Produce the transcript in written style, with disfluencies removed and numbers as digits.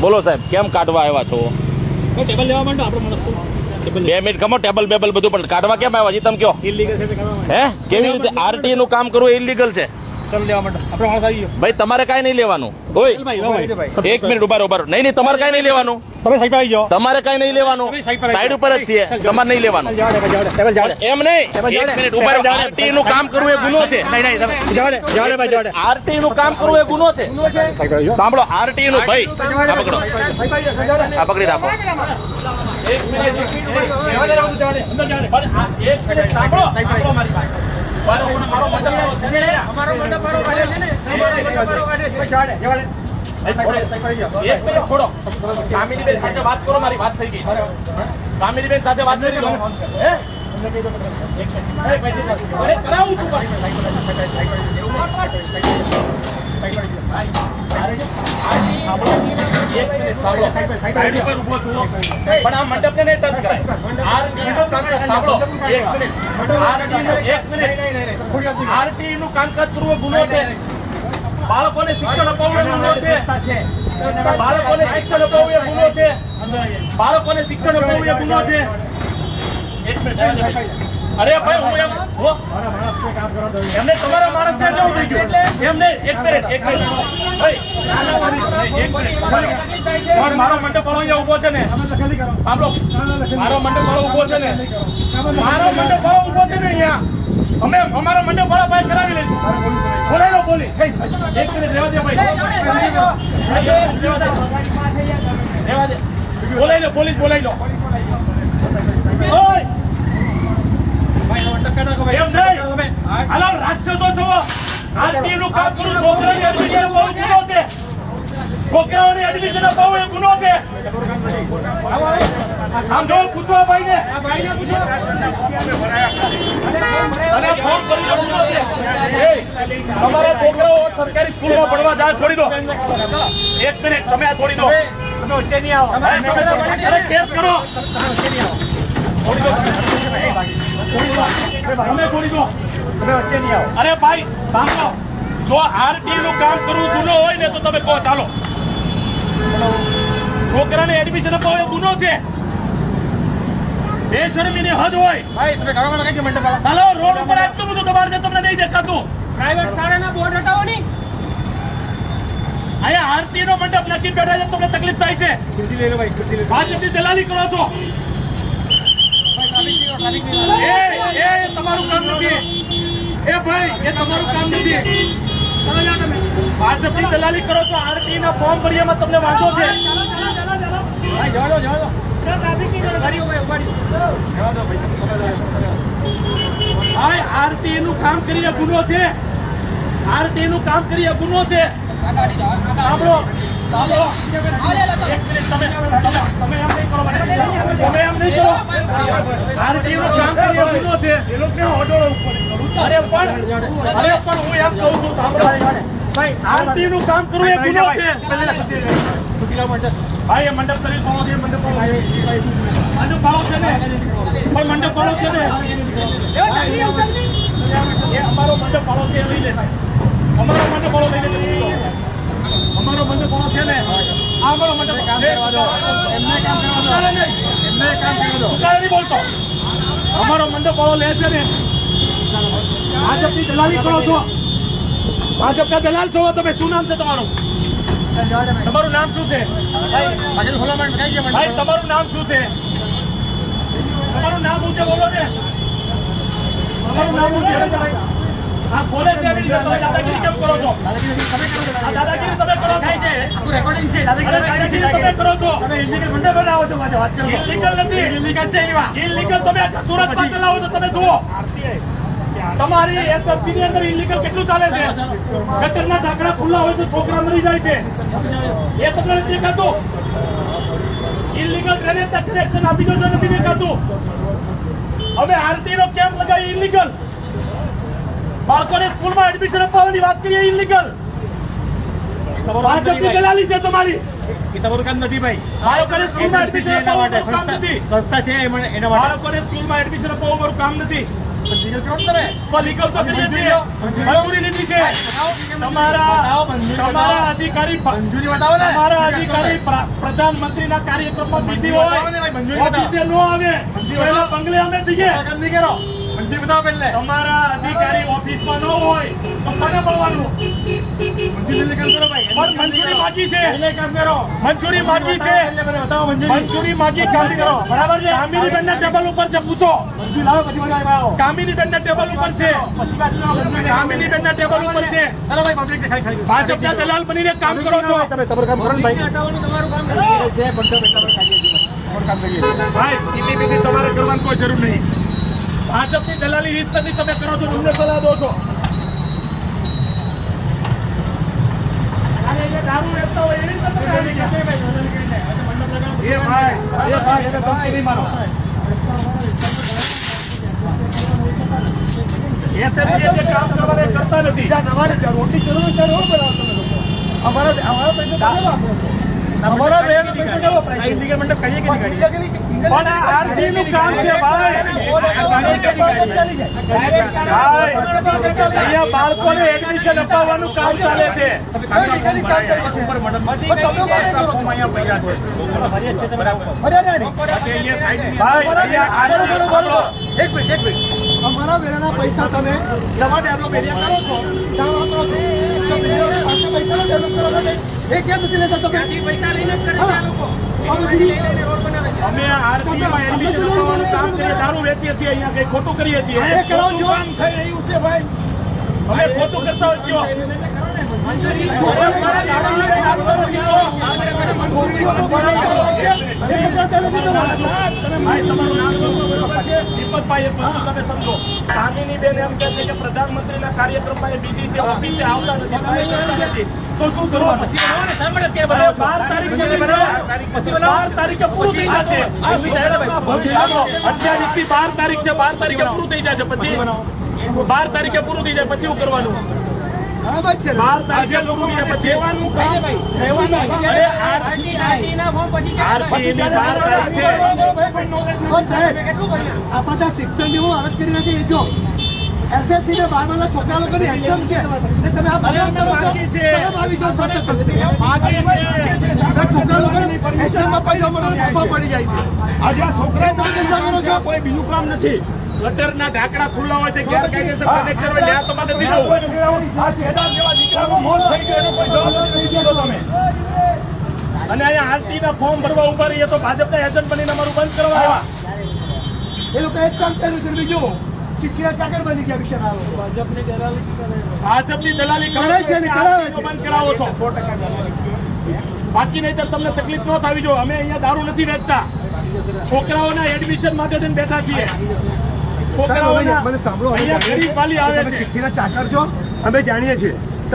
બોલો સાહેબ, કેમ કાઢવા આવ્યા છો? ટેબલ લેવા માંડો આપણો માણસ 2 મિનિટ ખમો. ટેબલ બેબલ બધું પણ કાઢવા કેમ આવ્યા? હજી તમે કયો ઇલીગલ છે હે? કેવી રીતે આરટીએ નું કામ કરવું ઇલીગલ છે? ચાલો લેવા માંડો આપણો માણસ આવી ગયો. ભાઈ તમારે કાંઈ નહીં લેવાનું. ઓય એક મિનિટ ઉભા રહો. નહીં તમારે કાંઈ નહીં લેવાનું. તમે સાઈડ પર આવી જાઓ. તમારે કાંઈ નહીં લેવાનું. સાઈડ ઉપર જ છીએ, તમારે નહીં લેવાનું. ટેબલ જાડે એમ નહીં, એક મિનિટ ઉભા રહો. આરટીએ નું કામ કરવું એ ગુનો છે. જાડે ભાઈ જાડે આરટીએ નું કામ કરવું એ ગુનો છે. સાંભળો, આરટીએ નું ભાઈ આ પકડો, આ પકડી રાખો. એક મિનિટ સાંભળો. મારો એક મિનિટ છોડો. કામિનીબેન સાથે વાત કરો, મારી વાત થઈ ગઈ. કામિનીબેન સાથે વાત કરી લો. હે કરાવું છું પણ આ મંડપ ને ટચ કરાય. આરટી નું કામકાજ કરવું ગુનો છે. બાળકોને શિક્ષણ અપાવવું ગુનો છે. બાળકોને શિક્ષણ અપાવવું એ ગુનો છે. બાળકોને શિક્ષણ અપાવવું એ ગુનો છે. એક મિનિટ. અરે ભાઈ હું એમને તમારા માણસ ને કેવું થઈ ગયું એમને? એક મિનિટ મારો મંડપ વાળો અહીંયા ઉભો છે ને, સાંભળો, મારો મંડપ વાળો ઉભો છે ને, મારો મંડપ વાળો ઉભો છે ને અહીંયા. અમે અમારા મંડપ વાળા ભાઈ કરાવી લઈશું. બોલાવી લો બોલી. એક મિનિટ રહેવા દે ભાઈ, રહેવા દે. બોલાવી લો પોલીસ, બોલાવી લો. એમ નહીં, હાલો રાક્ષસો છો. આરટીએ નું કામ કરું, છોકરાઓને એડમિશન અપાવવું ગુનો છે. છોકરાઓને એડમિશન અપાવવું એ ગુનો છે. આમ જો પૂછવા ભાઈ ને, અને ફોન કરી ગુનો છે. તમારા છોકરાઓ સરકારી સ્કૂલમાં ભણવા જાય, છોડી દો. એક મિનિટ, તમે આ છોડી દો. અરે કેસ કરો, અરે ભાઈ સાંભળો, જો આરટી નું કામ કરવું ગુનો હોય ને તો તમે કહો ચાલો. છોકરાને એડમિશન અપાવવું એ ગુનો છે. બેશરમીની હદ હોય. ચાલો રોડ ઉપર આટલું બધું તમારે છે, તમને નહીં દેખાતું. પ્રાઇવેટ શાળાના બોર્ડ હટાવો નહીં. અહીંયા આરટી નો મંડપ નાખી બેઠા છે, તમને તકલીફ થાય છે. ભાજપની દલાલી કરો છો. એ તમારું કામ નથી. એ ભાઈ એ તમારું કામ નથી. ભાજપની દલાલી કરો છો. આરટી ના ફોર્મ ભર્યામાં તમને વાંધો છે. આરટી નું કામ કરીએ ગુનો છે. આરટી નું કામ કરીએ ગુનો છે. સાંભળો, સાંભળો. એક મિનિટ, તમે એમ નહીં કરો, તમે એમ નહીં કરો. આરટી નું કામ કરીએ ગુનો છે. એ લોકો અરે પણ હું એમ કહું છું, સાંભળો, આરટી નું કામ કરવું એ ગુનો છે. ભાઈ એ મંડપ કરી પાડો છે. મંડપ પાડો છે ને, પણ મંડપ પાડો છે ને, એ અમારો મંડપ પાડો છે, લઈ લે. અમારો મંડપ પાડો લઈ લે. અમારો મંડપ પાડો છે ને, આ અમારો મંડપ એમને કામ કરવા દો. નહીં બોલતો. અમારો મંડપ પાડો લે છે ને. ભાજપની દલાલી કરો છો. ભાજપના દલાલ છો તમે. શું નામ છે તમારું? તમારું નામ શું છે ભાઈ? તમારું નામ શું છે? તમારું નામ શું છે? બોલો ને. તમારું નામ શું છે? આ બોલે છે તમે દાદાગીરી કેમ કરો છો? આ દાદાગીરી તમે કરો છો. દાદાગીરી તમે કરો છો. ઇલીગલ નથી. ઇલીગલ તમે સુરતમાં ચલાવો છો. તમે જુઓ તમારી એસએફસી ની અંદર ઇલીગલ કેટલું ચાલે છે. ગટરના ઢાંકણા ખુલ્લા હોય તો છોકરા મરી જાય છે. એ તમને નથી દેખાતું. ઇલીગલ ડ્રેનેજ કનેક્શન આપી દો છો, નથી દેખાતું. હવે આરટી નો કેમ્પ લગાવી ઇલીગલ. બાળકોને સ્કૂલમાં એડમિશન અપાવવાની વાત કરીએ ઇલીગલ. ભાજપની દલાલી છે તમારી. તમારું કામ નથી ભાઈ. બાળકોને સ્કૂલમાં એડમિશન અપાવવાનું કામ નથી. સંસ્થા છે એના માટે. બાળકોને સ્કૂલમાં એડમિશન અપાવવાનું કામ નથી. લીગલ કરો ને તમે. તો લીગલ તો કરીએ છીએ. મંજૂરી લીધી છે. તમારા અધિકારી મંજૂરી બતાવો ને. તમારા અધિકારી પ્રધાનમંત્રીના કાર્યક્રમમાં બીજી હોય ઓફિસે ન આવે પેલા બંગલે અમે જઈએ. કામ નહીં કરો. મંજૂરી બતાવો પહેલે. તમારા અધિકારી ઓફિસમાં ન હોય તો કોને મળવાનું? મંજૂરી કામ કરો ભાઈ. પણ મંજૂરી બાકી છે. પહેલે કામ કરો. મંજૂરી બાકી છે. પહેલે બતાવો મંજૂરી. મંજૂરી માગી કામ કરો. બરાબર છે. કામિનીબેનના ટેબલ ઉપર છે, પૂછો. મંજૂરી લાવો પછી બધા આવો. કામિનીબેનના ટેબલ ઉપર છે. પછી બાજુ લાવો મંજૂરી. કામિનીબેનના ટેબલ ઉપર છે. ચાલો ભાઈ પબ્લિક ને ખાઈ ભાજપના દલાલ બનીને કામ કરો છો. તમે તમારું કામ કરો ને ભાઈ. હટાવવાનું તમારું કામ જે બંધો બેઠા પર ખાઈએ છીએ. તમારું કામ કરીએ છીએ. ભાઈ સીધી બીધી તમારે કરવાની કોઈ જરૂર નહીં. ભાજપની દલાલી રીત નથી તમે કરો છો, તમને સલાહ દો છો. અને એ દારૂ વેચતા હોય એવી રીતે તમે આવી ગયા. એ ભાઈ એને ધમકી નહીં મારો. SSG જે કામ કરવાના એ કરતા નથી. તમારે રોટી જરૂર છે રોડ બનાવો તમે લોકો. અમારા પૈસા તમે વાપરો છો. અમારા બેન પૈસા કેવો પ્રાઇસ ઇલીગલ મંડપ કરીએ કે નહીં કરીએ? પણ આ આરતી નું કામ છે ભાઈ. અહીંયા બાળકોને એડમિશન અપાવવાનું કામ ચાલે છે. અમારા વેરાના પૈસા તમે નવા ડેવલપ એરિયા કરો છો ત્યાં વાપરો છો. પૈસા ડેવલપ કરો છો એ કેમ નથી લેતા તમે? ત્યાંથી પૈસા લઈને જ કરે છે આ લોકો. રોડ બનાવે છે. અમે આરતીમાં એડમિશન અપાવવાનું કામ કરીએ, દારૂ વેચીએ છીએ, અહીંયા કઈ ખોટું કરીએ છીએ. એ કરાવજો. ખોટું કામ થઈ રહ્યું છે ભાઈ. અમે ખોટું કરતા હોય કયો? કામિનીબેન એમ કહે છે કે પ્રધાનમંત્રીના કાર્યક્રમમાં એ બીજી છે, ઓફિસે આવતા નથી, સમય નથી. તો શું કરવાનું? 12 તારીખે પૂરું થઈ જશે. 28 થી 12 તારીખ છે, 12 તારીખે પૂરું થઈ જશે. પછી 12 તારીખે પૂરું થઈ જાય પછી શું કરવાનું? 12 તારીખે પૂરું થાય પછી સેવાનું કામ અરે આરટીના ફોર્મ પછી આરતી એની 12 તારીખ છે. કેટલું ભર્યા? આ બધા શિક્ષણની હું અરજ કરી નથી. એ જો એસએસસી ને 12 ના છોકરા લોકોની એક્ઝામ છે ને તમે આ બગાડ કરો છો. શરમ આવી જાવ સાથે બાકી છે. છોકરા લોકોને એક્ઝામમાં પણ જમવાનો ફોફા પડી જાય છે. આજે આ છોકરા તમે ચિંતા કરો છો. કોઈ બીજું કામ નથી. ગટરના ઢાંકણા ખુલ્લા હોય છે, ગેરકાયદેસર કનેક્શન હોય, ત્યાં તમારે નથી જવું. અને અહીંયા આરટી ના ફોર્મ ભરવા ઉભા રહીએ તો ભાજપના એજન્ટ બનીને અમારું બંધ કરવા આવ્યા. એ લોકો એક કામ કર્યું છે બીજું ચીચીયા ચાકર બની ગયા વિશે ભાજપની દલાલી કરે છે ને કરાવે છે. બંધ કરાવો છો. બાકી નહીં તો તમને તકલીફ ન થવી જોઈએ. અમે અહીંયા દારૂ નથી વેચતા. છોકરાઓના એડમિશન માટે થઈને બેઠા છીએ. છોકરાઓના મને સાંભળો અહીંયા ગરીબ વાલી આવે છે. ચિઠ્ઠીના ચાકર છો અમે જાણીએ છીએ.